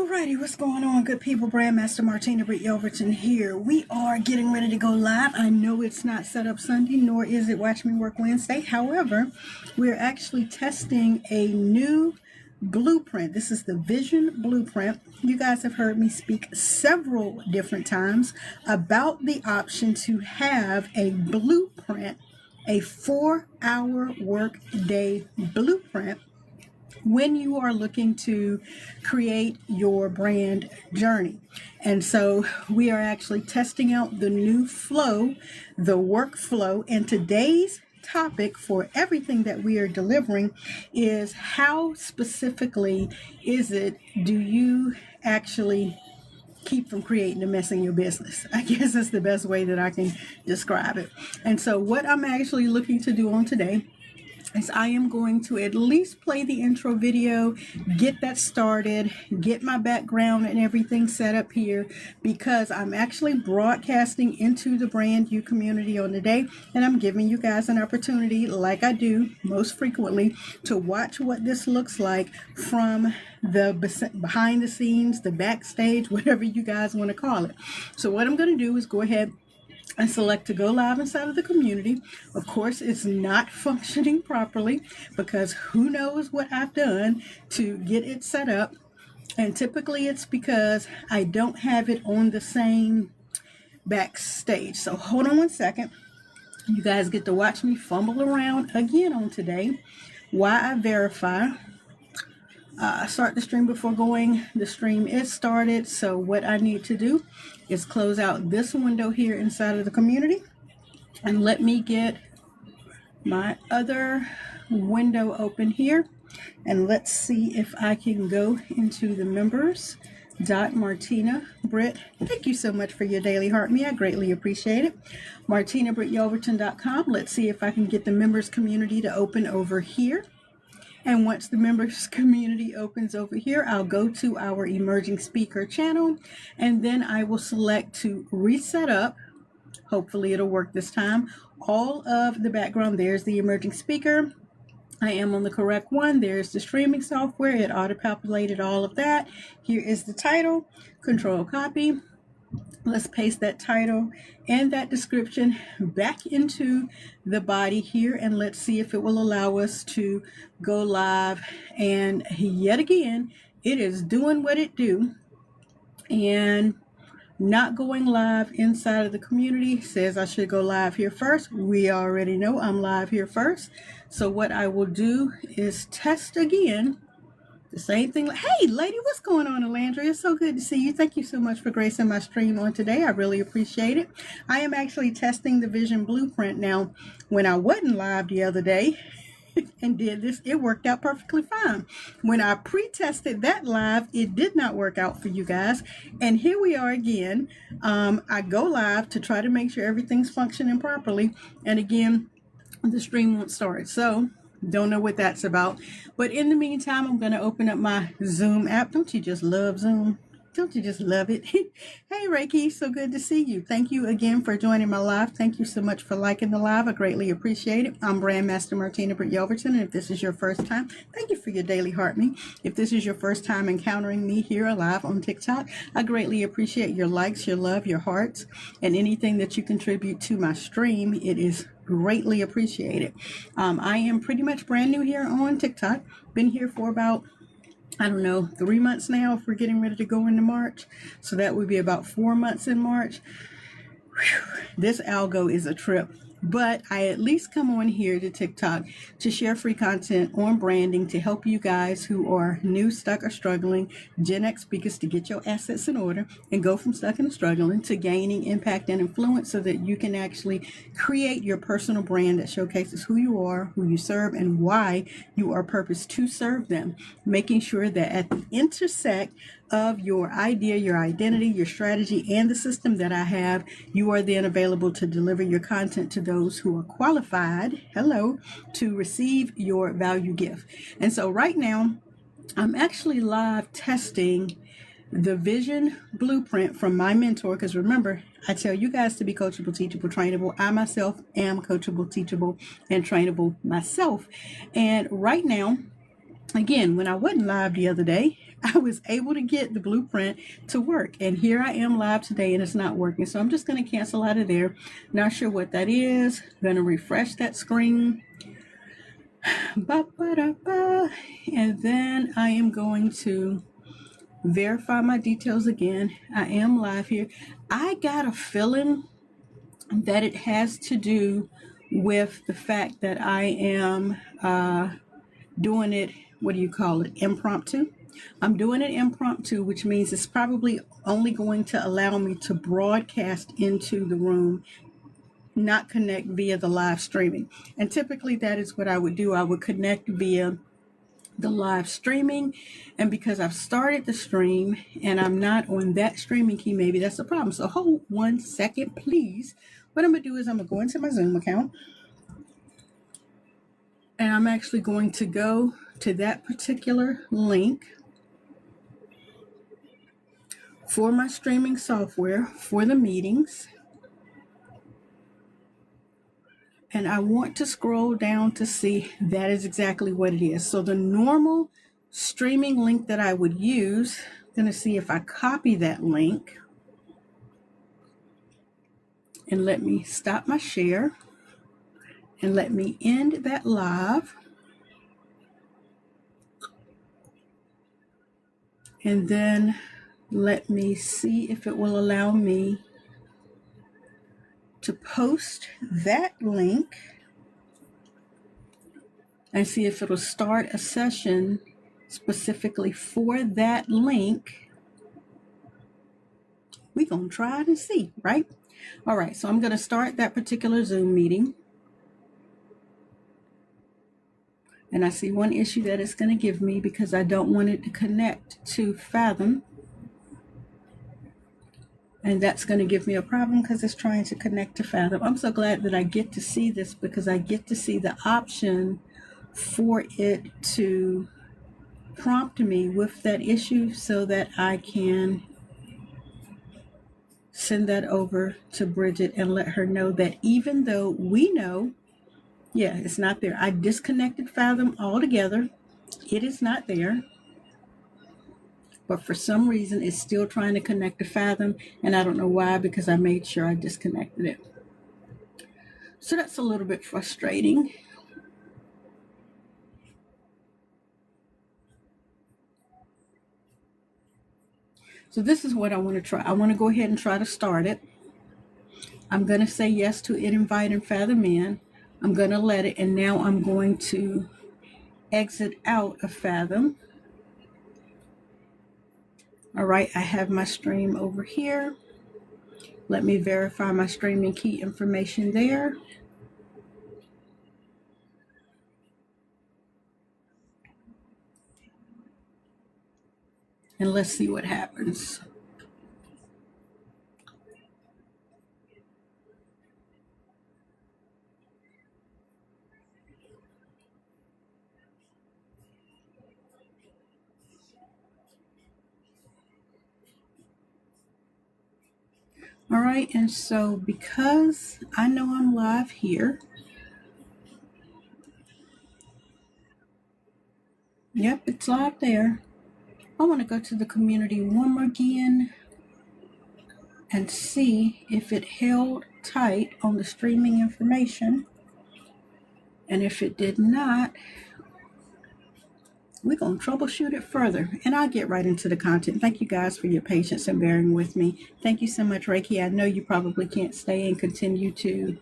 Alrighty, what's going on, good people? BrandMaster Martina, Britt, Yelverton here. We are getting ready to go live. I know it's not Setup Sunday, nor is it Watch Me Work Wednesday. However, we're actually testing a new blueprint. This is the Vision Blueprint. You guys have heard me speak several different times about the option to have a blueprint, a 4-hour work day blueprint, when you are looking to create your brand journey. And so we are actually testing out the new flow, the workflow, and today's topic for everything that we are delivering is how specifically do you actually keep from creating a mess in your business? I guess that's the best way that I can describe it. And so what I'm actually looking to do on today is I am going to at least play the intro video, get that started, get my background and everything set up here, because I'm actually broadcasting into the Brand You community on the day, and I'm giving you guys an opportunity, like I do most frequently, to watch what this looks like from the behind the scenes, the backstage, whatever you guys want to call it. So what I'm going to do is go ahead and select to go live inside of the community. Of course, it's not functioning properly because who knows what I've done to get it set up. And typically it's because I don't have it on the same backstage. So hold on one second. You guys get to watch me fumble around again on today while I verify. Start the stream before going. The stream is started. So what I need to do is close out this window here inside of the community, and let me get my other window open here, and let's see if I can go into the members. Martina Britt, thank you so much for your daily heart me. I greatly appreciate it. MartinaBrittYelverton.com. Let's see if I can get the members community to open over here. And once the members community opens over here, I'll go to our emerging speaker channel, and then I will select to reset up. Hopefully it'll work this time. All of the background, there's the emerging speaker. I am on the correct one. There's the streaming software. It auto-populated all of that. Here is the title. Control copy. Let's paste that title and that description back into the body here, and let's see if it will allow us to go live. And yet again, it is doing what it do and not going live inside of the community. Says I should go live here first. We already know I'm live here first. So what I will do is test again. The same thing. Hey, lady, what's going on, Alandria? It's so good to see you. Thank you so much for gracing my stream on today. I really appreciate it. I am actually testing the Vision Blueprint now. When I wasn't live the other day and did this, it worked out perfectly fine. When I pre-tested that live, it did not work out for you guys. And here we are again. I go live to try to make sure everything's functioning properly. And again, the stream won't start. So don't know what that's about. But in the meantime, I'm going to open up my Zoom app. Don't you just love Zoom? Don't you just love it? Hey, Reiki, so good to see you. Thank you again for joining my live. Thank you so much for liking the live. I greatly appreciate it. I'm BrandMaster Martina Britt Yelverton, and if this is your first time, thank you for your daily heart me. If this is your first time encountering me here live on TikTok, I greatly appreciate your likes, your love, your hearts, and anything that you contribute to my stream. It is greatly appreciated. I am pretty much brand new here on TikTok. Been here for about, I don't know, 3 months now if we're getting ready to go into March. So that would be about 4 months in March. Whew, this algo is a trip. But I at least come on here to TikTok to share free content on branding to help you guys who are new, stuck, or struggling, GenX speakers, to get your assets in order and go from stuck and struggling to gaining impact and influence, so that you can actually create your personal brand that showcases who you are, who you serve, and why you are purposed to serve them. Making sure that at the intersect of your idea, your identity, your strategy, and the system that I have, you are then available to deliver your content to those who are qualified, to receive your value gift. And so right now, I'm actually live testing the Vision Blueprint from my mentor, because remember, I tell you guys to be coachable, teachable, trainable. I myself am coachable, teachable, and trainable myself. And right now, again, when I wasn't live the other day, I was able to get the blueprint to work. And here I am live today and it's not working. So I'm just going to cancel out of there. Not sure what that is. I'm going to refresh that screen. And then I am going to verify my details again. I am live here. I got a feeling that it has to do with the fact that I am doing it, what do you call it, impromptu. I'm doing it impromptu, which means it's probably only going to allow me to broadcast into the room, not connect via the live streaming. And typically that is what I would do. I would connect via the live streaming, and because I've started the stream and I'm not on that streaming key, maybe that's the problem. So hold 1 second, please. What I'm gonna do is I'm gonna go into my Zoom account and I'm actually going to go to that particular link for my streaming software for the meetings. And I want to scroll down to see that is exactly what it is. So the normal streaming link that I would use, I'm going to see if I copy that link. And let me stop my share. And let me end that live. And then let me see if it will allow me to post that link and see if it'll start a session specifically for that link. We're going to try it and see, right? All right, so I'm going to start that particular Zoom meeting. And I see one issue that it's going to give me because I don't want it to connect to Fathom. And that's going to give me a problem because it's trying to connect to Fathom. I'm so glad that I get to see this because I get to see the option for it to prompt me with that issue so that I can send that over to Bridget and let her know that even though we know, yeah, it's not there. I disconnected Fathom altogether. It is not there. But for some reason, it's still trying to connect to Fathom. And I don't know why, because I made sure I disconnected it. So that's a little bit frustrating. So this is what I want to try. I want to go ahead and try to start it. I'm going to say yes to it, invite and Fathom in. I'm going to let it. And now I'm going to exit out of Fathom. All right, I have my stream over here. Let me verify my streaming key information there. And let's see what happens. All right, and so because I know I'm live here, yep, it's live there. I want to go to the community one more again and see if it held tight on the streaming information. And if it did not, we're going to troubleshoot it further. And I'll get right into the content. Thank you guys for your patience and bearing with me. Thank you so much, Reiki. I know you probably can't stay and continue to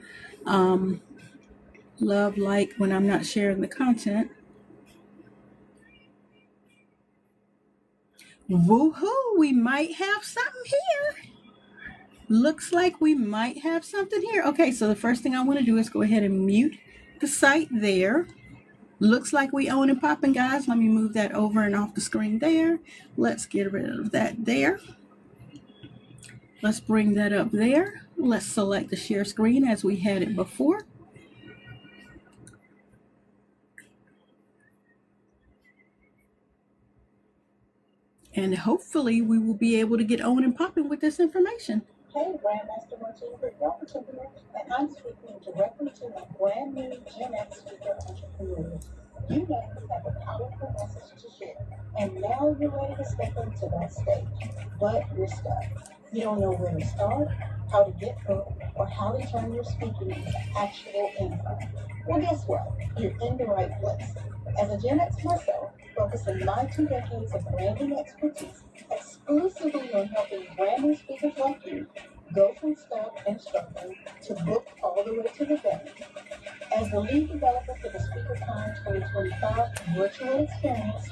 love, like when I'm not sharing the content. Woohoo! We might have something here. Looks like we might have something here. Okay, so the first thing I want to do is go ahead and mute the site there. Looks like we own and popping, guys. Let me move that over and off the screen there. Let's get rid of that there. Let's bring that up there. Let's select the share screen as we had it before. And hopefully we will be able to get on and popping with this information. Hey, BrandMaster Martina, Britt, Yelverton here, and I'm speaking directly to my brand new GenX speaker entrepreneurs. You know you have a powerful message to share, and now you're ready to step into that stage. But you're stuck. You don't know where to start, how to get booked, or how to turn your speaking into actual income. Well, guess what? You're in the right place. As a Gen X myself, focusing my 2 decades of branding expertise exclusively on helping brand new speakers like you go from stuck and struggling to booked all the way to the bank. As the lead developer for the SpeakerCon 2025 virtual experience,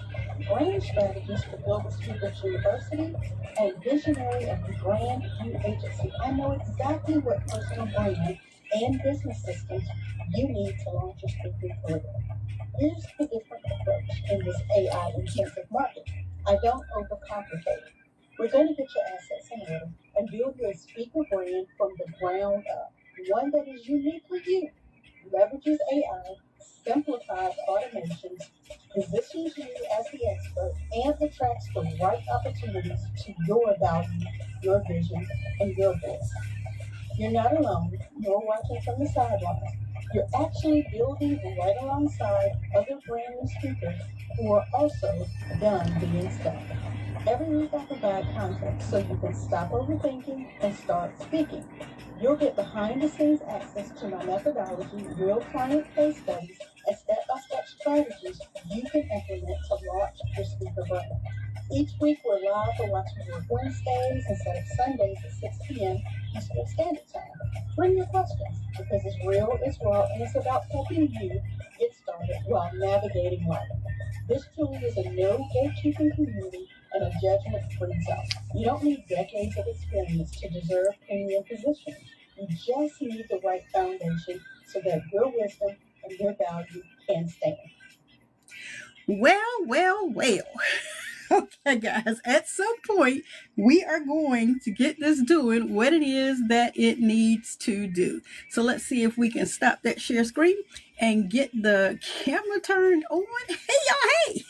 brand strategist for Global Speakers University, and visionary of the Brand New Agency, I know exactly what personal brand and business systems you need to launch your speaking career. Here's the different approach in this AI intensive market. I don't overcomplicate it. We're going to get your assets in order and build you a speaker brand from the ground up, one that is uniquely you, leverages AI, simplifies automations, positions you as the expert, and attracts the right opportunities to your value, your vision, and your voice. You're not alone, nor watching from the sidelines. You're actually building right alongside other brand new speakers who are also done being stuck. Every week I provide context so you can stop overthinking and start speaking. You'll get behind the scenes access to my methodology, real client case studies, and step by step strategies you can implement to launch your speaker brand. Each week we're live for Watching Work Wednesdays instead of Sundays at 6 p.m. Eastern Standard Time. Bring your questions because it's real, it's raw, and it's about helping you get started while navigating life. This truly is a no gatekeeping community and a judgment-free zone. You don't need decades of experience to deserve premium positions. You just need the right foundation so that your wisdom and your value can stand. Well. Okay, guys, at some point, we are going to get this doing what it is that it needs to do. So let's see if we can stop that share screen and get the camera turned on. Hey, y'all, hey!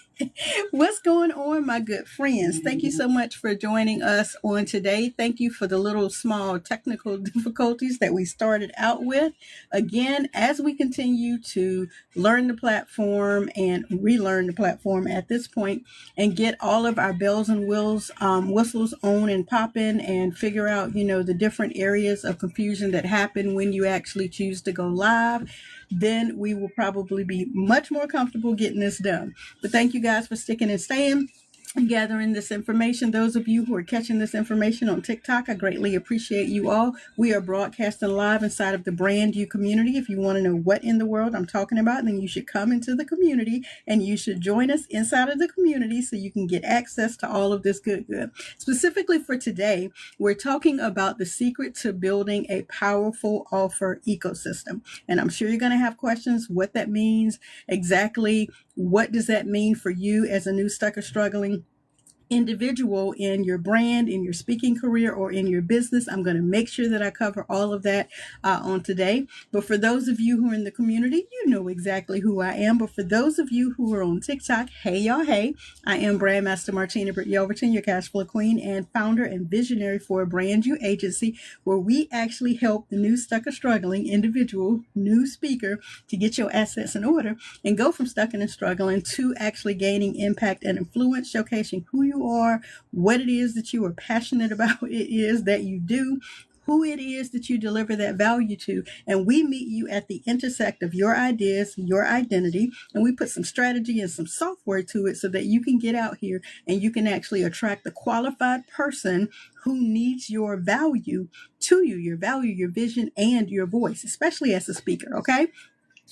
What's going on, my good friends? Thank you so much for joining us on today. Thank you for the little small technical difficulties that we started out with. Again, as we continue to learn the platform and relearn the platform at this point and get all of our bells and whistles on and popping and figure out, the different areas of confusion that happen when you actually choose to go live, then we will probably be much more comfortable getting this done. But thank you guys for sticking and staying and gathering this information. Those of you who are catching this information on TikTok, I greatly appreciate you all. We are broadcasting live inside of the Brand You community. If you want to know what in the world I'm talking about, then you should come into the community and you should join us inside of the community so you can get access to all of this good. Specifically for today, we're talking about the secret to building a powerful offer ecosystem. And I'm sure you're going to have questions, what that means exactly. What does that mean for you as a new stuck or struggling individual in your brand, in your speaking career, or in your business? I'm going to make sure that I cover all of that on today. But for those of you who are in the community, you know exactly who I am. But for those of you who are on TikTok, hey y'all, hey, I am BrandMaster Martina Britt Yelverton, your cash flow queen and founder and visionary for a brand new agency where we actually help the new stuck or struggling individual, new speaker, to get your assets in order and go from stuck and struggling to actually gaining impact and influence, showcasing who you are, what it is that you are passionate about, it is that you do, who it is that you deliver that value to. And we meet you at the intersect of your ideas, your identity, and we put some strategy and some software to it so that you can get out here and you can actually attract the qualified person who needs your value to you, your value, your vision, and your voice, especially as a speaker, okay?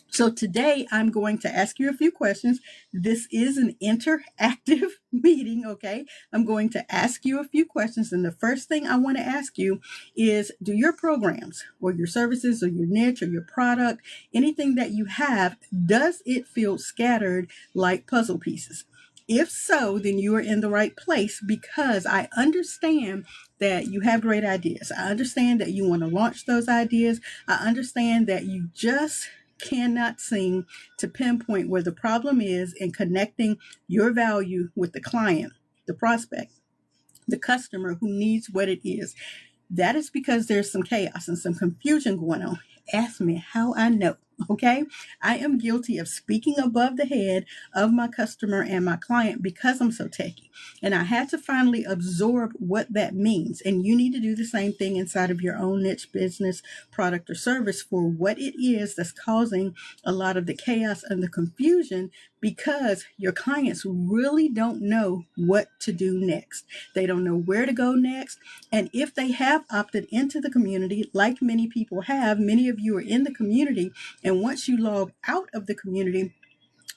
So today I'm going to ask you a few questions. This is an interactive meeting, okay? I'm going to ask you a few questions. And the first thing I want to ask you is, do your programs or your services or your niche or your product, anything that you have, does it feel scattered like puzzle pieces? If so, then you are in the right place, because I understand that you have great ideas. I understand that you want to launch those ideas. I understand that you just cannot seem to pinpoint where the problem is in connecting your value with the client, the prospect, the customer who needs what it is. That is because there's some chaos and some confusion going on. Ask me how I know. Okay. I am guilty of speaking above the head of my customer and my client because I'm so techy. And I had to finally absorb what that means. And you need to do the same thing inside of your own niche business, product, or service for what it is that's causing a lot of the chaos and the confusion, because your clients really don't know what to do next. They don't know where to go next. And if they have opted into the community, like many people have, many of you are in the community, and once you log out of the community,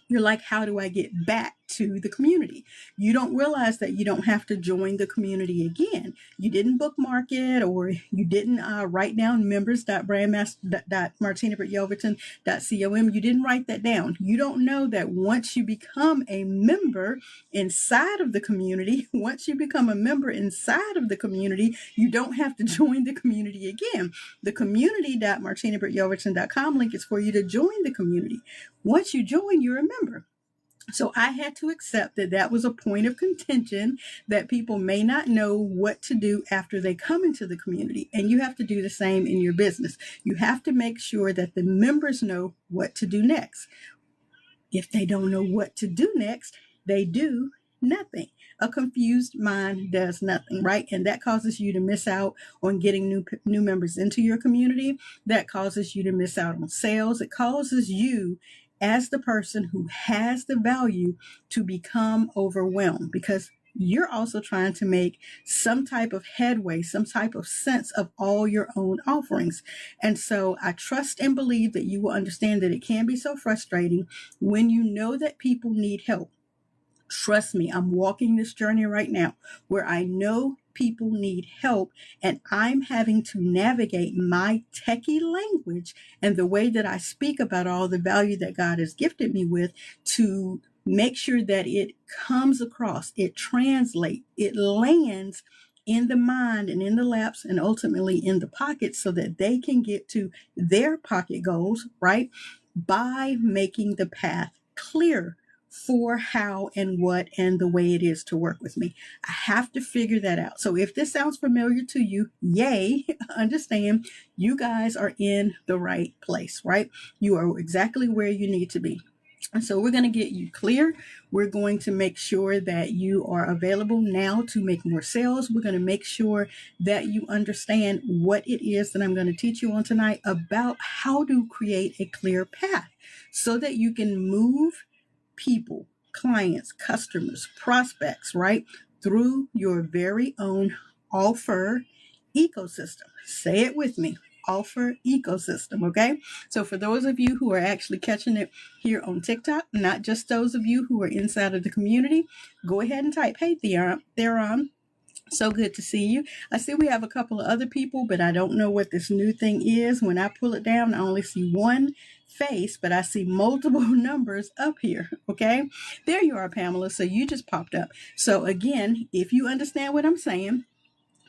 you're like, how do I get back to the community? You don't realize that you don't have to join the community again. You didn't bookmark it, or you didn't write down members.brandmaster.martina.yelverton.com. You didn't write that down. You don't know that once you become a member inside of the community, you don't have to join the community again. The community.martina.yelverton.com link is for you to join the community. Once you join, you're a member. So I had to accept that that was a point of contention, that people may not know what to do after they come into the community. And you have to do the same in your business. You have to make sure that the members know what to do next. If they don't know what to do next, they do nothing. A confused mind does nothing, right? And that causes you to miss out on getting new members into your community. That causes you to miss out on sales. It causes you, as the person who has the value, to become overwhelmed, because you're also trying to make some type of headway, some type of sense of all your own offerings. And so I trust and believe that you will understand that it can be so frustrating when you know that people need help. Trust me, I'm walking this journey right now where I know people need help, and I'm having to navigate my techie language and the way that I speak about all the value that God has gifted me with, to make sure that it comes across, it translates, it lands in the mind and in the laps and ultimately in the pocket, so that they can get to their pocket goals, right? By making the path clear for how and what and the way it is to work with me. I have to figure that out. So if this sounds familiar to you, yay, understand you guys are in the right place, right? You are exactly where you need to be. And so we're going to get you clear. We're going to make sure that you are available now to make more sales. We're going to make sure that you understand what it is that I'm going to teach you on tonight about how to create a clear path so that you can move people, clients, customers, prospects, right, through your very own offer ecosystem. Say it with me. Offer ecosystem. Okay. So for those of you who are actually catching it here on TikTok, not just those of you who are inside of the community, go ahead and type, hey, Theron. So good to see you. I see we have a couple of other people, but I don't know what this new thing is. When I pull it down, I only see one face, but I see multiple numbers up here. Okay. There you are, Pamela. So you just popped up. So again, if you understand what I'm saying,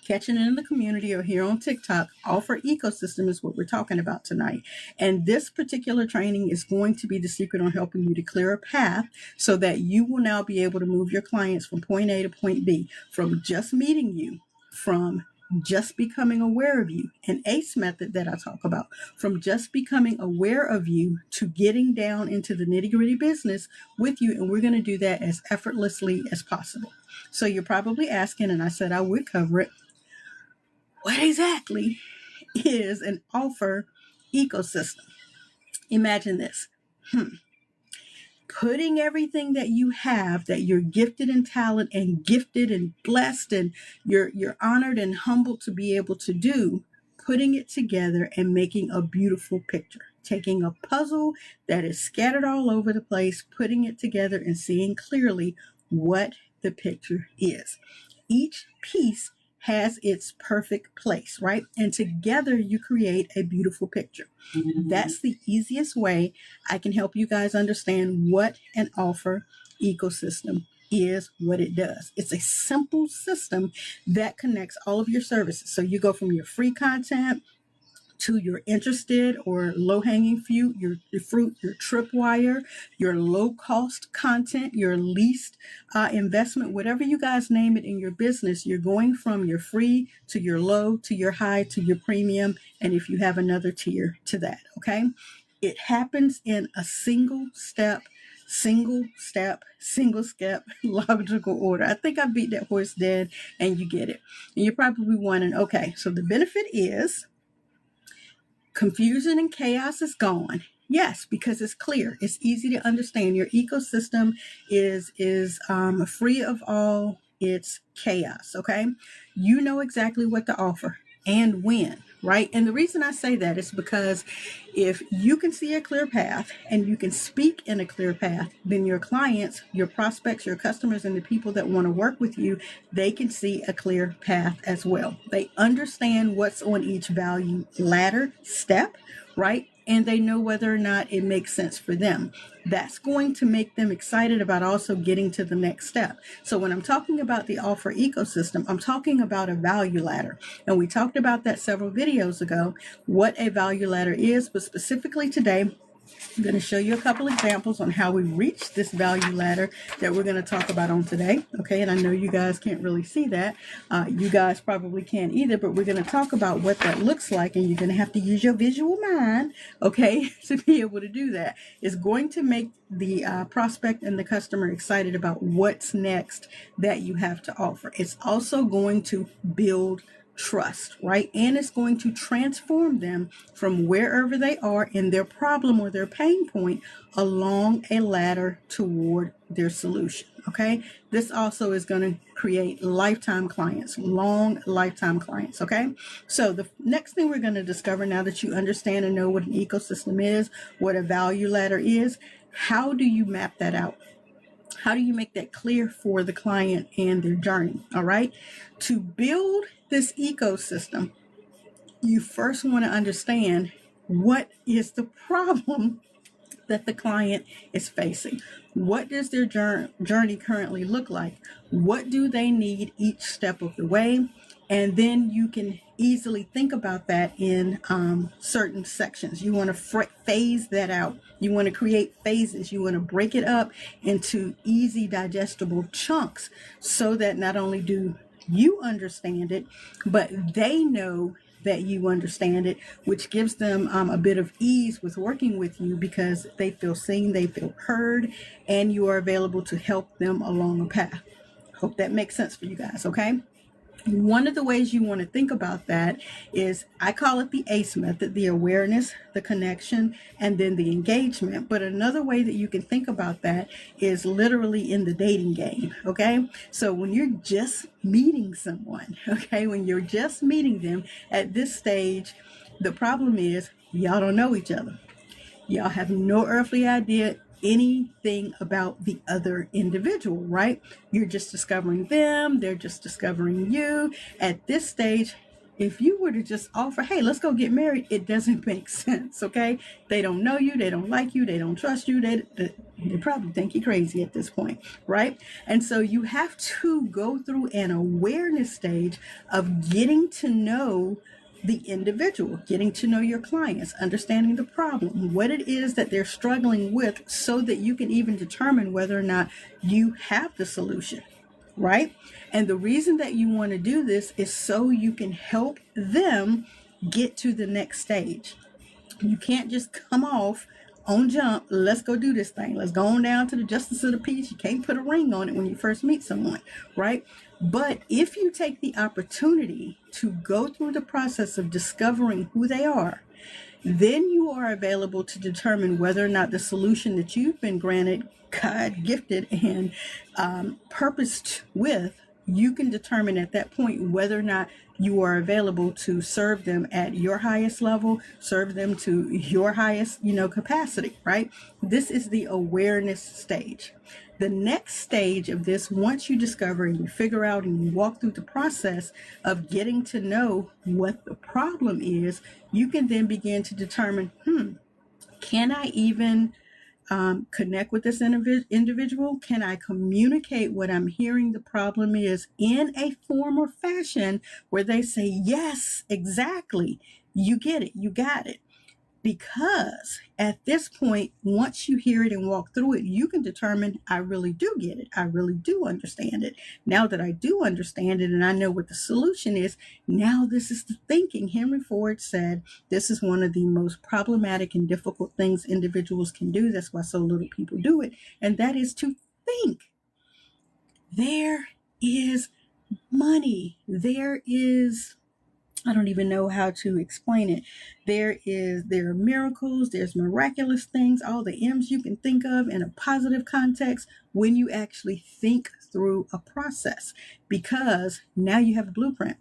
catching it in the community or here on TikTok, offer ecosystem is what we're talking about tonight. And this particular training is going to be the secret on helping you to clear a path so that you will now be able to move your clients from point A to point B, from just meeting you, from just becoming aware of you, an ACE method that I talk about, from just becoming aware of you to getting down into the nitty-gritty business with you. And we're going to do that as effortlessly as possible. So you're probably asking, and I said I would cover it, what exactly is an offer ecosystem? Imagine this. Putting everything that you have, that you're gifted in talent and gifted and blessed and you're honored and humbled to be able to do, putting it together and making a beautiful picture. Taking a puzzle that is scattered all over the place, putting it together and seeing clearly what the picture is. Each piece has its perfect place, right? And together you create a beautiful picture. That's the easiest way I can help you guys understand what an offer ecosystem is, what it does. It's a simple system that connects all of your services. So you go from your free content to your interested or low-hanging fruit, your tripwire, your low-cost content, your least investment, whatever you guys name it in your business. You're going from your free to your low to your high to your premium, and if you have another tier to that, okay? It happens in a single step, logical order. I think I beat that horse dead, and you get it. And you're probably wondering, okay, so the benefit is confusion and chaos is gone. Yes, because it's clear. It's easy to understand. Your ecosystem is free of all its chaos. Okay, you know exactly what to offer and when. Right, and the reason I say that is because if you can see a clear path and you can speak in a clear path, then your clients, your prospects, your customers, and the people that want to work with you, they can see a clear path as well. They understand what's on each value ladder step, right? And they know whether or not it makes sense for them. That's going to make them excited about also getting to the next step. So when I'm talking about the offer ecosystem, I'm talking about a value ladder. And we talked about that several videos ago, what a value ladder is, but specifically today, I'm going to show you a couple examples on how we reach this value ladder that we're going to talk about on today. Okay, and I know you guys can't really see that. You guys probably can't either, but we're going to talk about what that looks like, and you're going to have to use your visual mind, okay, to be able to do that. It's going to make the prospect and the customer excited about what's next that you have to offer. It's also going to build trust, right? And it's going to transform them from wherever they are in their problem or their pain point along a ladder toward their solution. Okay. This also is going to create lifetime clients, long lifetime clients. Okay. So the next thing we're going to discover, now that you understand and know what an ecosystem is, what a value ladder is, how do you map that out? How do you make that clear for the client and their journey? All right. To build this ecosystem, you first want to understand what is the problem that the client is facing. What does their journey currently look like? What do they need each step of the way? And then you can easily think about that in certain sections. You want to phase that out. You want to create phases. You want to break it up into easy digestible chunks so that not only do you understand it, but they know that you understand it, which gives them a bit of ease with working with you because they feel seen, they feel heard, and you are available to help them along a path. Hope that makes sense for you guys, okay? One of the ways you want to think about that is, I call it the ACE method, the awareness, the connection, and then the engagement. But another way that you can think about that is literally in the dating game, okay? So when you're just meeting someone, okay, when you're just meeting them at this stage, the problem is y'all don't know each other. Y'all have no earthly idea anything about the other individual, right? You're just discovering them. They're just discovering you. At this stage, if you were to just offer, hey, let's go get married, it doesn't make sense, okay? They don't know you. They don't like you. They don't trust you. They probably think you're crazy at this point, right? And so you have to go through an awareness stage of getting to know the individual, getting to know your clients, understanding the problem, what it is that they're struggling with, so that you can even determine whether or not you have the solution, right? And the reason that you want to do this is so you can help them get to the next stage. You can't just come off on jump, let's go do this thing. Let's go on down to the justice of the peace. You can't put a ring on it when you first meet someone, right? But if you take the opportunity to go through the process of discovering who they are, then you are available to determine whether or not the solution that you've been granted, God gifted, and purposed with, you can determine at that point whether or not you are available to serve them at your highest level, serve them to your highest, capacity, right? This is the awareness stage. The next stage of this, once you discover and you figure out and you walk through the process of getting to know what the problem is, you can then begin to determine, can I even connect with this individual? Can I communicate what I'm hearing the problem is in a form or fashion where they say, yes, exactly, you get it, you got it. Because at this point, once you hear it and walk through it, you can determine, I really do get it. I really do understand it. Now that I do understand it and I know what the solution is, now this is the thinking. Henry Ford said this is one of the most problematic and difficult things individuals can do. That's why so little people do it. And that is to think. There is money. There is, I don't even know how to explain it. There are miracles, there's miraculous things, all the M's you can think of in a positive context when you actually think through a process, because now you have a blueprint.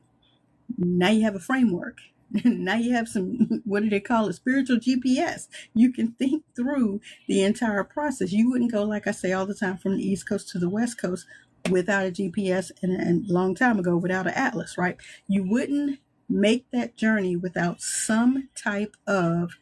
Now you have a framework. Now you have some, what do they call it? Spiritual GPS. You can think through the entire process. You wouldn't go, like I say all the time, from the East Coast to the West Coast without a GPS, and a long time ago without an atlas, right? You wouldn't make that journey without some type of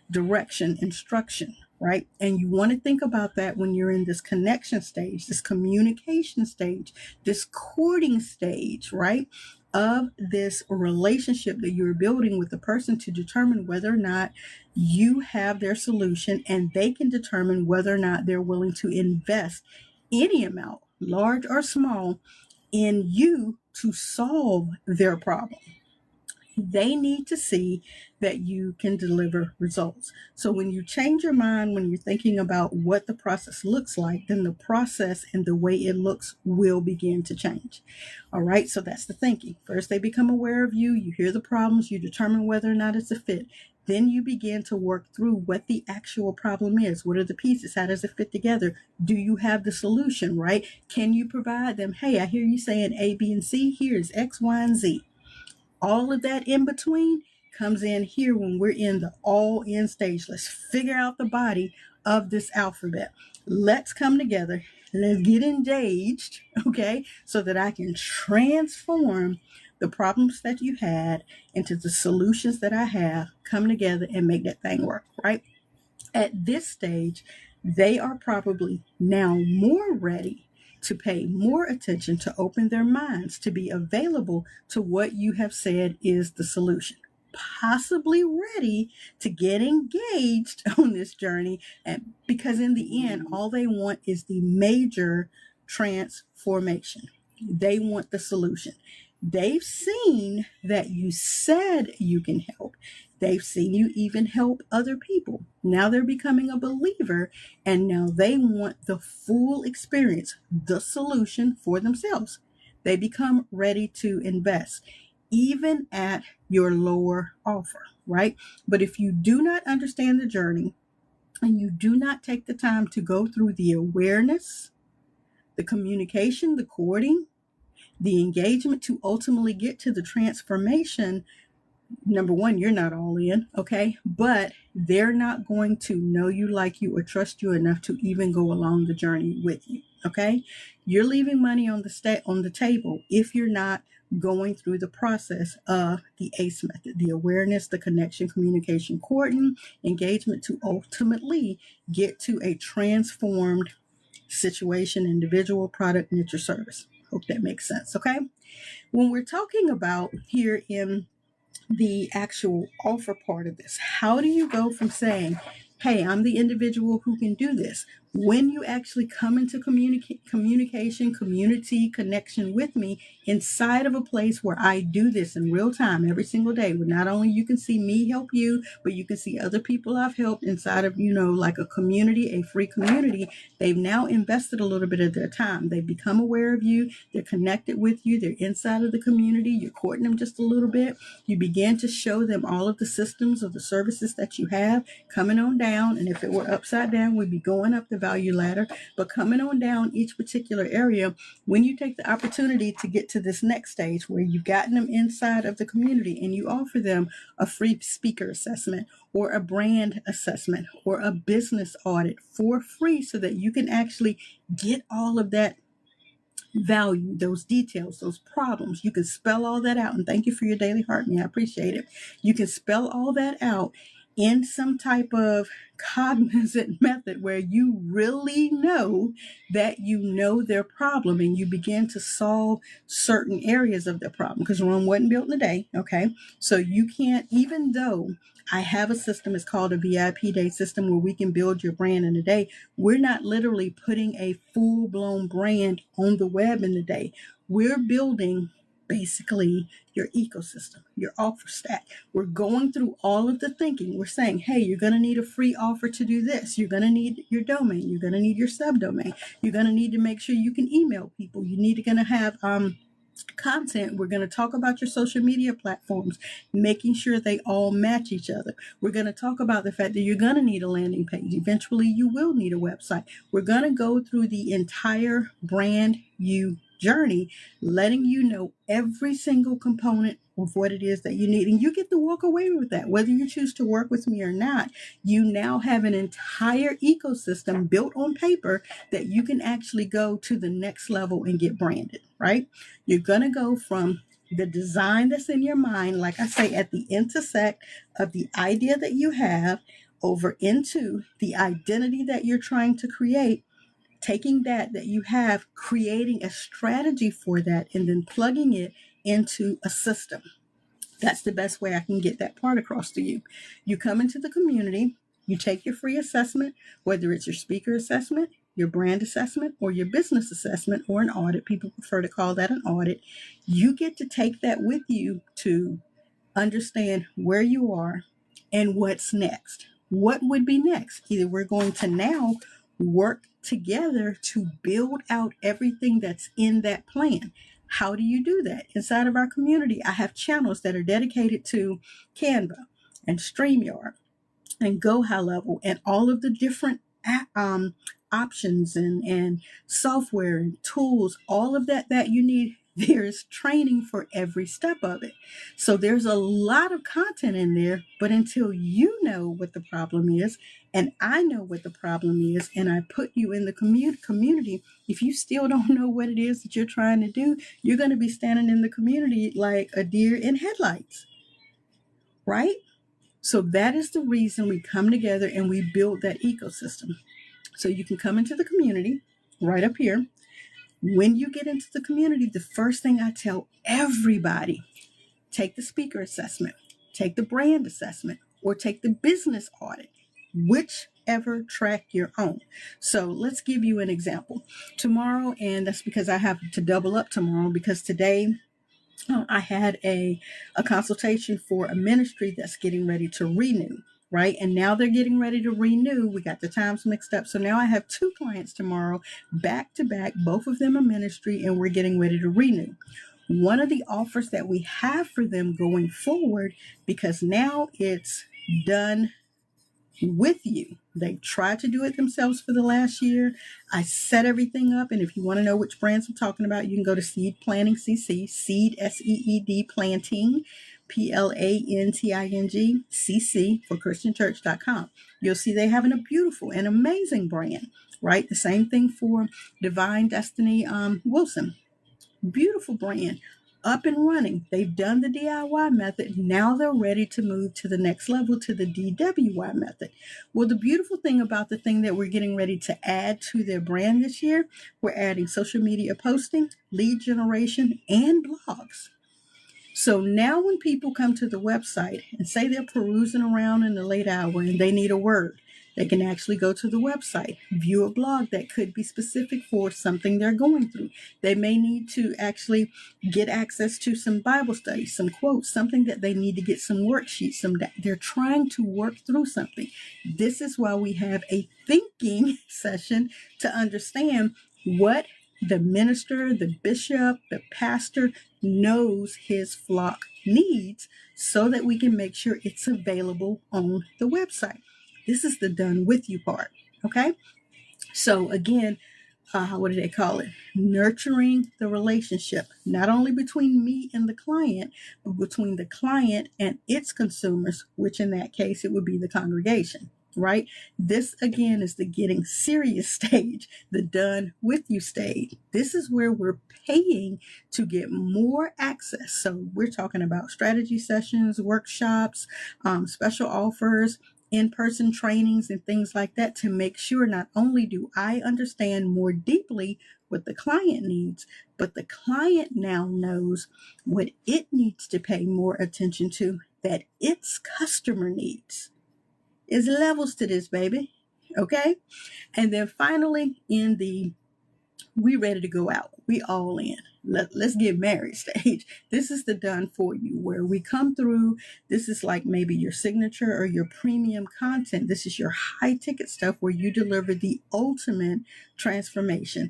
direction, instruction, right? And you want to think about that when you're in this connection stage, this communication stage, this courting stage, right? Of this relationship that you're building with the person, to determine whether or not you have their solution, and they can determine whether or not they're willing to invest any amount, large or small, in you to solve their problem. They need to see that you can deliver results. So when you change your mind, when you're thinking about what the process looks like, then the process and the way it looks will begin to change. All right, so that's the thinking. First, they become aware of you, you hear the problems, you determine whether or not it's a fit. Then you begin to work through what the actual problem is. What are the pieces? How does it fit together? Do you have the solution, right? Can you provide them? Hey, I hear you saying A, B, and C. Here's X, Y, and Z. All of that in between comes in here when we're in the all in stage. Let's figure out the body of this alphabet. Let's come together. Let's get engaged, okay, so that I can transform the problems that you had into the solutions that I have, come together and make that thing work, right? At this stage, they are probably now more ready to pay more attention, to open their minds, to be available to what you have said is the solution. Possibly ready to get engaged on this journey, and because in the end, all they want is the major transformation. They want the solution. They've seen that you said you can help. They've seen you even help other people. Now they're becoming a believer, and now they want the full experience, the solution for themselves. They become ready to invest, even at your lower offer, right? But if you do not understand the journey and you do not take the time to go through the awareness, the communication, the courting, the engagement to ultimately get to the transformation, number one, you're not all in, okay? But they're not going to know you, like you, or trust you enough to even go along the journey with you, okay? You're leaving money on the table if you're not going through the process of the ACE method, the awareness, the connection, communication, courting, engagement, to ultimately get to a transformed situation, individual, product, niche, or service. Hope that makes sense, okay? When we're talking about here in the actual offer part of this, how do you go from saying, hey, I'm the individual who can do this, when you actually come into communication, community, connection with me inside of a place where I do this in real time every single day, where not only you can see me help you, but you can see other people I've helped inside of, like a community, a free community. They've now invested a little bit of their time. They've become aware of you. They're connected with you. They're inside of the community. You're courting them just a little bit. You begin to show them all of the systems of the services that you have coming on down. And if it were upside down, we'd be going up the value ladder, but coming on down each particular area. When you take the opportunity to get to this next stage where you've gotten them inside of the community and you offer them a free speaker assessment or a brand assessment or a business audit for free, so that you can actually get all of that value, those details, those problems. You can spell all that out. And thank you for your daily heart. I appreciate it. You can spell all that out in some type of cognizant method where you really know that you know their problem and you begin to solve certain areas of their problem, because Rome wasn't built in a day. Okay, so you can't, even though I have a system, it's called a VIP day system, where we can build your brand in a day. We're not literally putting a full-blown brand on the web in a day. We're building basically your ecosystem, your offer stack. We're going through all of the thinking. We're saying, hey, you're going to need a free offer to do this. You're going to need your domain. You're going to need your subdomain. You're going to need to make sure you can email people. You need to going to have content. We're going to talk about your social media platforms, making sure they all match each other. We're going to talk about the fact that you're going to need a landing page. Eventually, you will need a website. We're going to go through the entire brand you journey, letting you know every single component of what it is that you need. And you get to walk away with that. Whether you choose to work with me or not, you now have an entire ecosystem built on paper that you can actually go to the next level and get branded, right? You're going to go from the design that's in your mind, like I say, at the intersect of the idea that you have over into the identity that you're trying to create, taking that you have, creating a strategy for that, and then plugging it into a system. That's the best way I can get that part across to you. You come into the community, you take your free assessment, whether it's your speaker assessment, your brand assessment, or your business assessment, or an audit. People prefer to call that an audit. You get to take that with you to understand where you are and what's next. What would be next? Either we're going to now work together to build out everything that's in that plan. How do you do that? Inside of our community, I have channels that are dedicated to Canva and StreamYard and Go High Level and all of the different options and software and tools, all of that you need. There's training for every step of it. So there's a lot of content in there, but until you know what the problem is, and I know what the problem is, and I put you in the community, if you still don't know what it is that you're trying to do, you're going to be standing in the community like a deer in headlights, right? So that is the reason we come together and we build that ecosystem. So you can come into the community right up here. When you get into the community, the first thing I tell everybody, take the speaker assessment, take the brand assessment, or take the business audit, whichever track you're on. So let's give you an example. Tomorrow, and that's because I have to double up tomorrow, because today I had a consultation for a ministry that's getting ready to renew. Right. And now they're getting ready to renew. We got the times mixed up. So now I have 2 clients tomorrow, back to back, both of them a ministry, and we're getting ready to renew. One of the offers that we have for them going forward, because now it's done with you. They've tried to do it themselves for the last year. I set everything up. And if you want to know which brands I'm talking about, you can go to Seed Planting CC, Seed SEED Planting, PLANTING CC for ChristianChurch.com. You'll see they have a beautiful and amazing brand, right? The same thing for Divine Destiny Wilson. Beautiful brand, up and running. They've done the DIY method. Now they're ready to move to the next level, to the DWY method. Well, the beautiful thing about the thing that we're getting ready to add to their brand this year, we're adding social media posting, lead generation, and blogs. So now when people come to the website and say they're perusing around in the late hour and they need a word, they can actually go to the website, view a blog that could be specific for something they're going through. They may need to actually get access to some Bible studies, some quotes, something that they need to get some worksheets, they're trying to work through something. This is why we have a thinking session to understand what the minister, the bishop, the pastor knows his flock needs, so that we can make sure it's available on the website. This is the done with you part. Okay. So again, what do they call it? Nurturing the relationship, not only between me and the client, but between the client and its consumers, which in that case, it would be the congregation. right? This again is the getting serious stage, the done with you stage. This is where we're paying to get more access. So we're talking about strategy sessions, workshops, special offers, in-person trainings and things like that, to make sure not only do I understand more deeply what the client needs, but the client now knows what it needs to pay more attention to that its customer needs. Is levels to this, baby. Okay. And then finally, in the we ready to go out, we all in, let's get married stage. This is the done for you, where we come through. This is like maybe your signature or your premium content. This is your high ticket stuff where you deliver the ultimate transformation.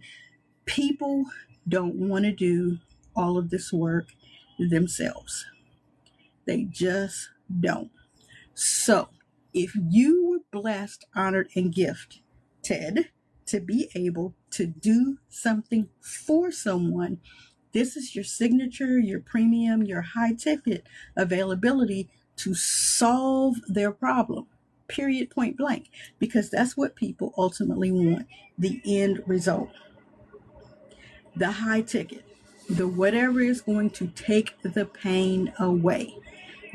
People don't want to do all of this work themselves. They just don't. So if you were blessed, honored, and gifted to be able to do something for someone, this is your signature, your premium, your high ticket availability to solve their problem. Period, point blank. Because that's what people ultimately want, the end result. The high ticket, the whatever is going to take the pain away.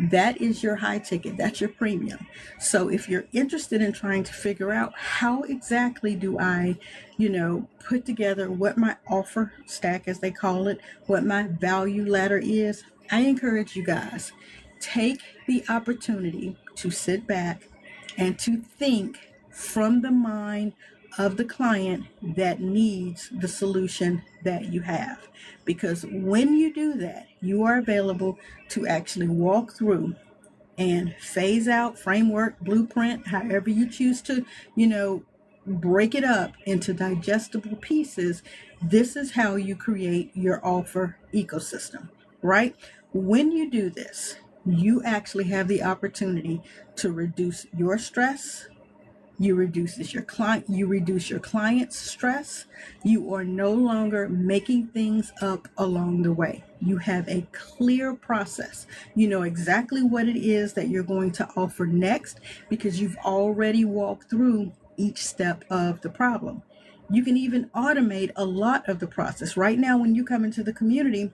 That is your high ticket. That's your premium. So if you're interested in trying to figure out how exactly do I, put together what my offer stack, as they call it, what my value ladder is, I encourage you guys, take the opportunity to sit back and to think from the mind of the client that needs the solution that you have. Because when you do that, you are available to actually walk through and phase out, framework, blueprint, however you choose to, break it up into digestible pieces. This is how you create your offer ecosystem, right? When you do this, you actually have the opportunity to reduce your stress. You reduce your client's stress. You are no longer making things up along the way. You have a clear process. You know exactly what it is that you're going to offer next because you've already walked through each step of the problem. You can even automate a lot of the process. Right now, when you come into the community,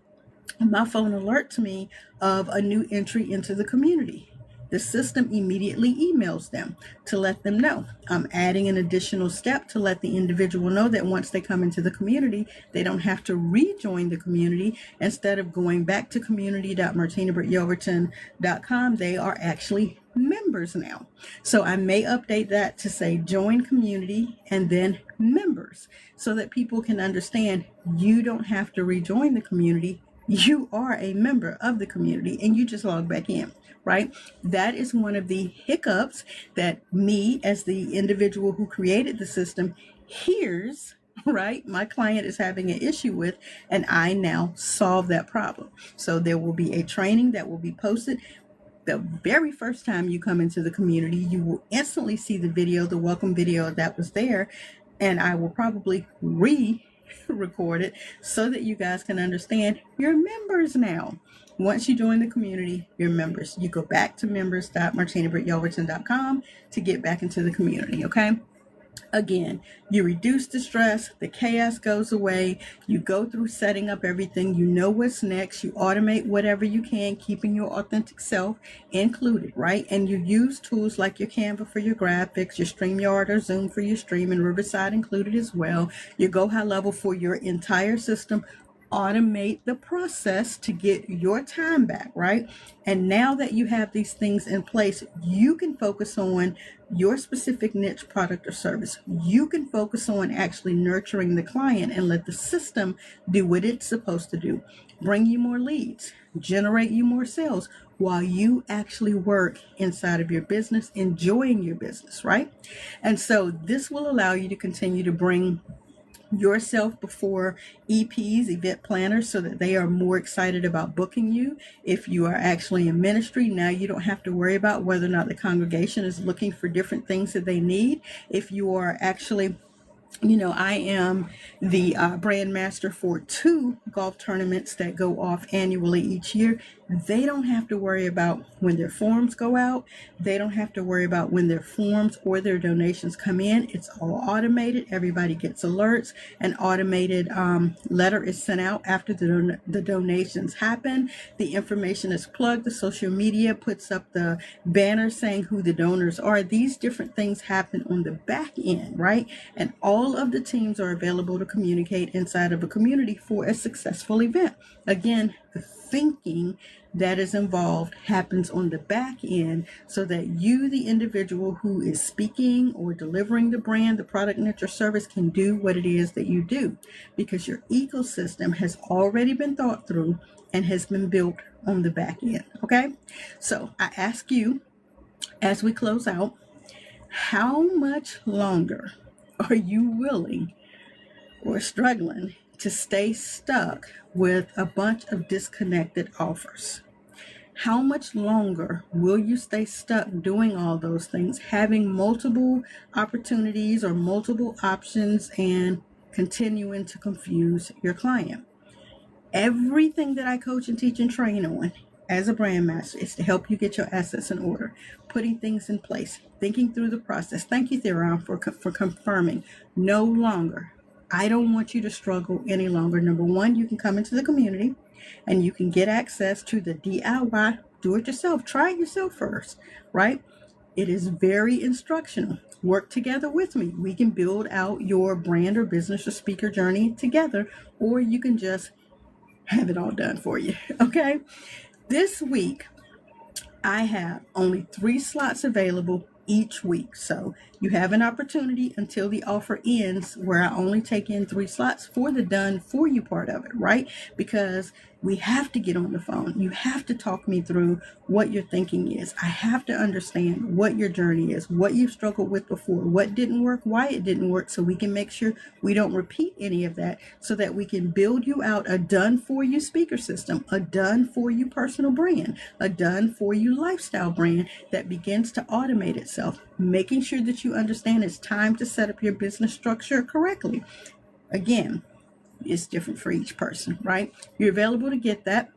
my phone alerts me of a new entry into the community. The system immediately emails them to let them know. I'm adding an additional step to let the individual know that once they come into the community, they don't have to rejoin the community. Instead of going back to community.martinabrityelverton.com, they are actually members now. So I may update that to say join community and then members, so that people can understand you don't have to rejoin the community. You are a member of the community and you just log back in, right? That is one of the hiccups that me, as the individual who created the system, hears, right? My client is having an issue with, and I now solve that problem. So there will be a training that will be posted. The very first time you come into the community, you will instantly see the video, the welcome video that was there, and I will probably record it so that you guys can understand you're members now. Once you join the community, you're members. You go back to members.martinabrityelverton.com to get back into the community, okay? Again, you reduce the stress, the chaos goes away, you go through setting up everything, you know what's next, you automate whatever you can, keeping your authentic self included, right? And you use tools like your Canva for your graphics, your StreamYard or Zoom for your stream, and Riverside included as well. Your Go High Level for your entire system. Automate the process to get your time back, right? And now that you have these things in place, you can focus on your specific niche product or service. You can focus on actually nurturing the client and let the system do what it's supposed to do. Bring you more leads, generate you more sales while you actually work inside of your business, enjoying your business, right? And so this will allow you to continue to bring yourself before EPs, event planners, so that they are more excited about booking you. If you are actually in ministry, now you don't have to worry about whether or not the congregation is looking for different things that they need. If you are actually I am the brand master for 2 golf tournaments that go off annually each year. They don't have to worry about when their forms go out. They don't have to worry about when their forms or their donations come in. It's all automated. Everybody gets alerts. An automated letter is sent out after the donations happen. The information is plugged. The social media puts up the banner saying who the donors are. These different things happen on the back end, right? And all of the teams are available to communicate inside of a community for a successful event. Again, the thinking that is involved happens on the back end so that you, the individual who is speaking or delivering the brand, the product, and your service, can do what it is that you do, because your ecosystem has already been thought through and has been built on the back end. Okay, so I ask you, as we close out, how much longer are you willing or struggling to stay stuck with a bunch of disconnected offers? How much longer will you stay stuck doing all those things, having multiple opportunities or multiple options, and continuing to confuse your client? Everything that I coach and teach and train on as a brand master is to help you get your assets in order, putting things in place, thinking through the process. Thank you, Theron, for confirming. No longer. I don't want you to struggle any longer. Number one, you can come into the community and you can get access to the DIY, do it yourself. Try it yourself first, right? It is very instructional. Work together with me. We can build out your brand or business or speaker journey together, or you can just have it all done for you. Okay. This week, I have only 3 slots available each week. So you have an opportunity until the offer ends where I only take in 3 slots for the done for you part of it, right? Because we have to get on the phone. You have to talk me through what your thinking is. I have to understand what your journey is, what you've struggled with before, what didn't work, why it didn't work, so we can make sure we don't repeat any of that, so that we can build you out a done for you speaker system, a done for you personal brand, a done for you lifestyle brand that begins to automate itself, making sure that you understand it's time to set up your business structure correctly. Again, it's different for each person, right? You're available to get that.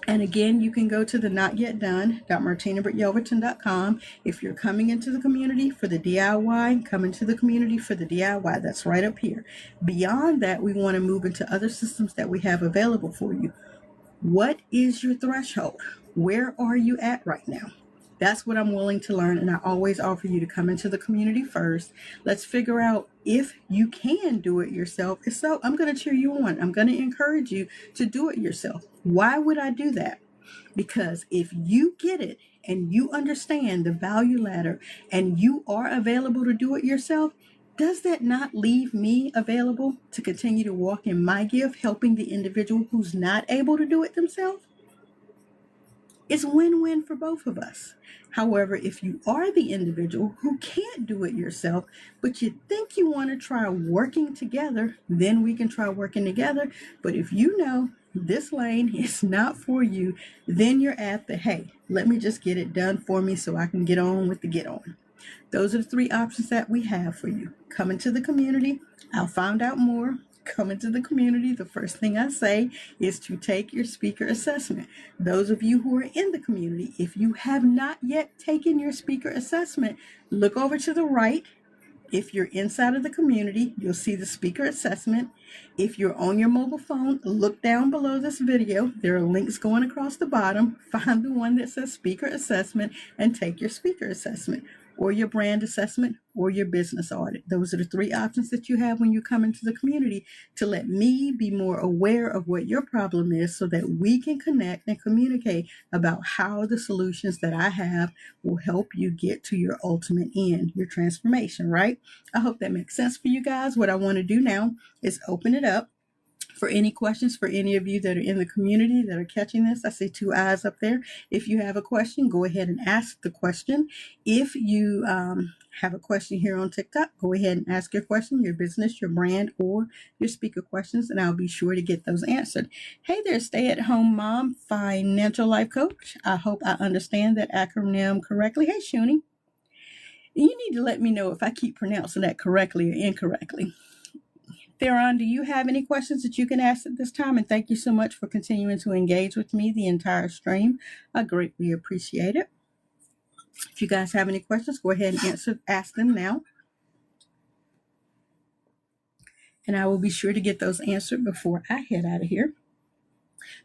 And again, you can go to the notyetdone.martinabrityelverton.com. If you're coming into the community for the DIY, come into the community for the DIY. That's right up here. Beyond that, we want to move into other systems that we have available for you. What is your threshold? Where are you at right now? That's what I'm willing to learn, and I always offer you to come into the community first. Let's figure out if you can do it yourself. If so, I'm going to cheer you on. I'm going to encourage you to do it yourself. Why would I do that? Because if you get it and you understand the value ladder and you are available to do it yourself, does that not leave me available to continue to walk in my gift, helping the individual who's not able to do it themselves? It's win-win for both of us. However, if you are the individual who can't do it yourself, but you think you want to try working together, then we can try working together. But if you know this lane is not for you, then you're at the, hey, let me just get it done for me so I can get on with the get on. Those are the 3 options that we have for you. Come into the community. I'll find out more. Come into the community. The first thing I say is to take your speaker assessment. Those of you who are in the community, if you have not yet taken your speaker assessment, look over to the right. If you're inside of the community, you'll see the speaker assessment. If you're on your mobile phone, look down below this video. There are links going across the bottom. Find the one that says speaker assessment and take your speaker assessment, or your brand assessment, or your business audit. Those are the 3 options that you have when you come into the community, to let me be more aware of what your problem is so that we can connect and communicate about how the solutions that I have will help you get to your ultimate end, your transformation, right? I hope that makes sense for you guys. What I want to do now is open it up for any questions for any of you that are in the community that are catching this. I see 2 eyes up there. If you have a question, go ahead and ask the question. If you have a question here on TikTok, go ahead and ask your question, your business, your brand, or your speaker questions, and I'll be sure to get those answered. Hey there, stay-at-home mom, financial life coach. I hope I understand that acronym correctly. Hey, Shuni. You need to let me know if I keep pronouncing that correctly or incorrectly. Theron, do you have any questions that you can ask at this time? And thank you so much for continuing to engage with me the entire stream. I greatly appreciate it. If you guys have any questions, go ahead and ask them now. And I will be sure to get those answered before I head out of here.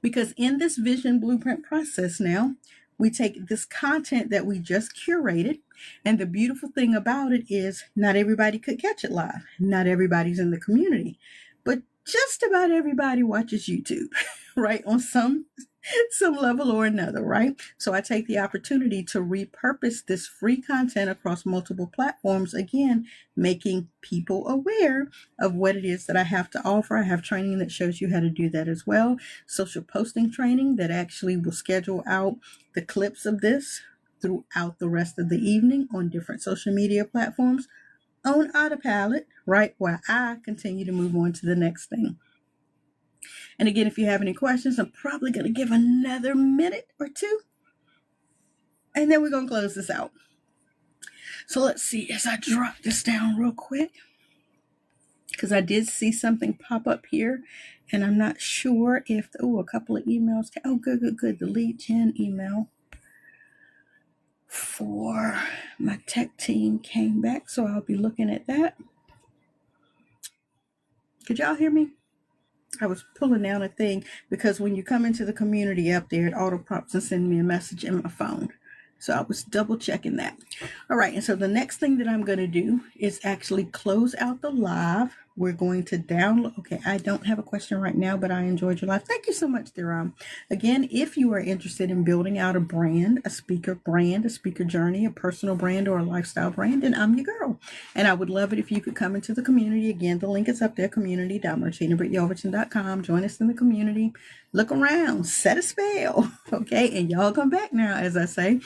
Because in this vision blueprint process now, we take this content that we just curated, and the beautiful thing about it is not everybody could catch it live. Not everybody's in the community, but just about everybody watches YouTube, right? On some level or another, right? So I take the opportunity to repurpose this free content across multiple platforms, again, making people aware of what it is that I have to offer. I have training that shows you how to do that as well. Social posting training that actually will schedule out the clips of this throughout the rest of the evening on different social media platforms on autopilot, right? While I continue to move on to the next thing. And again, if you have any questions, I'm probably going to give another minute or two, and then we're going to close this out. So let's see, as I drop this down real quick, because I did see something pop up here, and I'm not sure if, a couple of emails. Oh, good. The lead gen email for my tech team came back, so I'll be looking at that. Could y'all hear me? I was pulling down a thing because when you come into the community up there, it auto prompts and sends me a message in my phone. So I was double checking that. All right. And so the next thing that I'm going to do is actually close out the live. We're going to download. Okay. I don't have a question right now, but I enjoyed your live. Thank you so much, Theron. Again, if you are interested in building out a brand, a speaker journey, a personal brand, or a lifestyle brand, then I'm your girl. And I would love it if you could come into the community. Again, the link is up there, community.martinabrityelverton.com. Join us in the community. Look around, set a spell. Okay. And y'all come back now, as I say.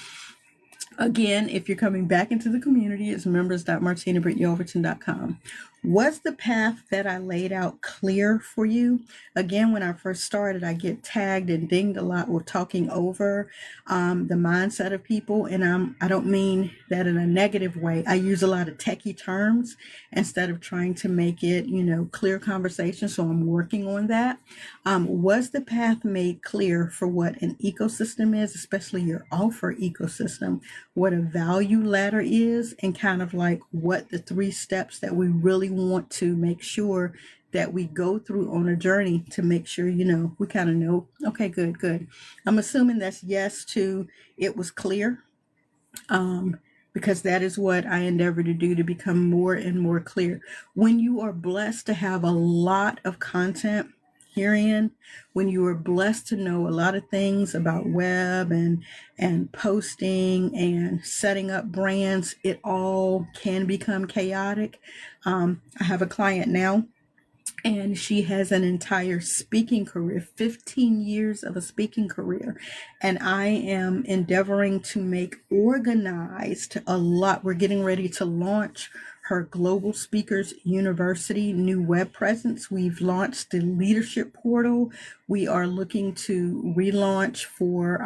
Again, if you're coming back into the community, it's members.martinabrityelverton.com. Was the path that I laid out clear for you? Again, when I first started, I get tagged and dinged a lot with talking over the mindset of people. And I don't mean that in a negative way. I use a lot of techie terms instead of trying to make it, clear conversation. So I'm working on that. Was the path made clear for what an ecosystem is, especially your offer ecosystem, what a value ladder is, and kind of like what the 3 steps that we really want to make sure that we go through on a journey to make sure, we kind of know. Okay, good. I'm assuming that's yes to it was clear, because that is what I endeavor to do, to become more and more clear. When you are blessed to have a lot of content herein, when you are blessed to know a lot of things about web and posting and setting up brands, it all can become chaotic. I have a client now, and she has an entire speaking career, 15 years of a speaking career. And I am endeavoring to make organized a lot. We're getting ready to launch her Global Speakers University new web presence. We've launched the leadership portal. We are looking to relaunch for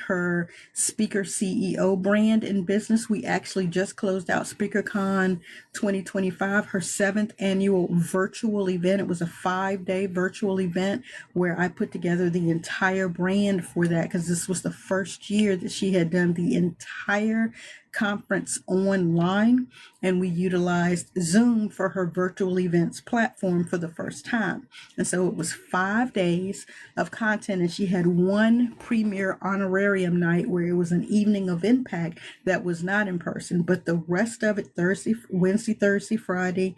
her Speaker CEO brand and business. We actually just closed out SpeakerCon 2025, her 7th annual virtual event. It was a 5-day virtual event where I put together the entire brand for that, because this was the first year that she had done the entire conference online, and we utilized Zoom for her virtual events platform for the first time. And so it was 5 days of content, and she had one premier honorarium night where it was an evening of impact that was not in person, but the rest of it, Wednesday, Thursday, Friday,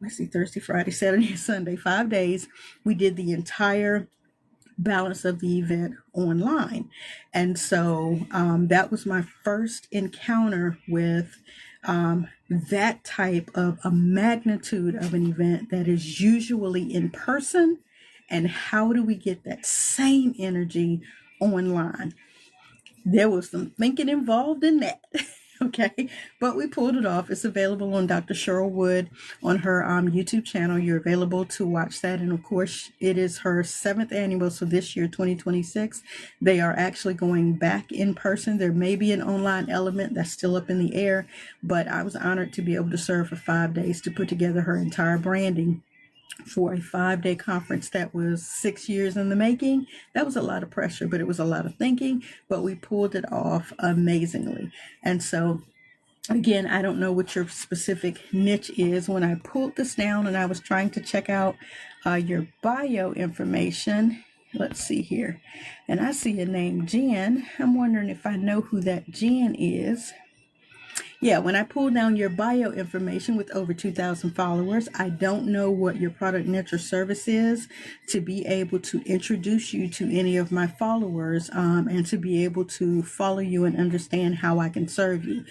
Saturday, and Sunday, 5 days, we did the entire balance of the event online. And so that was my first encounter with that type of a magnitude of an event that is usually in person, and how do we get that same energy online? There was some thinking involved in that. Okay, but we pulled it off. It's available on Dr. Cheryl Wood on her YouTube channel. You're available to watch that. And of course, it is her 7th annual. So this year, 2026, they are actually going back in person. There may be an online element that's still up in the air, but I was honored to be able to serve for 5 days to put together her entire branding for a 5-day conference that was 6 years in the making. That was a lot of pressure, but it was a lot of thinking, but we pulled it off amazingly. And so again, I don't know what your specific niche is. When I pulled this down and I was trying to check out your bio information, let's see here, and I see a name Jen. I'm wondering if I know who that Jen is. Yeah, when I pull down your bio information with over 2,000 followers, I don't know what your product, niche, or service is to be able to introduce you to any of my followers and to be able to follow you and understand how I can serve you.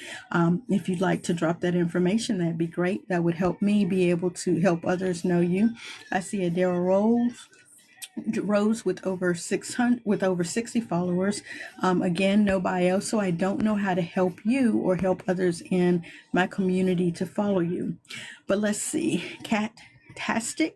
If you'd like to drop that information, that'd be great. That would help me be able to help others know you. I see a Daryl Rose with over 60 followers. Again, no bio, so I don't know how to help you or help others in my community to follow you. But let's see. Catastic,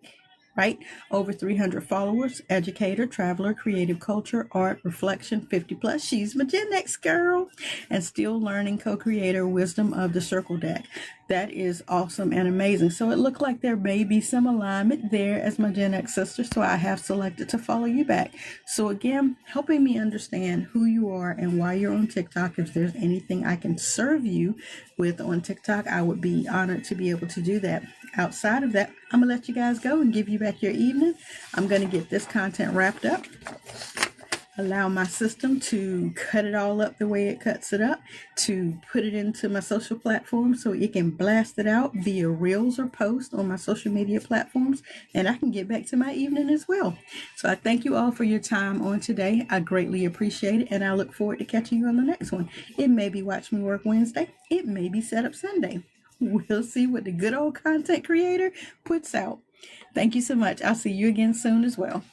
right? Over 300 followers, educator, traveler, creative culture, art, reflection, 50 plus. She's my GenX girl. And still learning, co-creator, wisdom of the circle deck. That is awesome and amazing. So it looked like there may be some alignment there as my GenX sister. So I have selected to follow you back. So again, helping me understand who you are and why you're on TikTok. If there's anything I can serve you with on TikTok, I would be honored to be able to do that. Outside of that, I'm going to let you guys go and give you back your evening. I'm going to get this content wrapped up. Allow my system to cut it all up the way it cuts it up, to put it into my social platforms so it can blast it out via reels or posts on my social media platforms, and I can get back to my evening as well. So I thank you all for your time on today. I greatly appreciate it, and I look forward to catching you on the next one. It may be Watch Me Work Wednesday. It may be Setup Sunday. We'll see what the good old content creator puts out. Thank you so much. I'll see you again soon as well.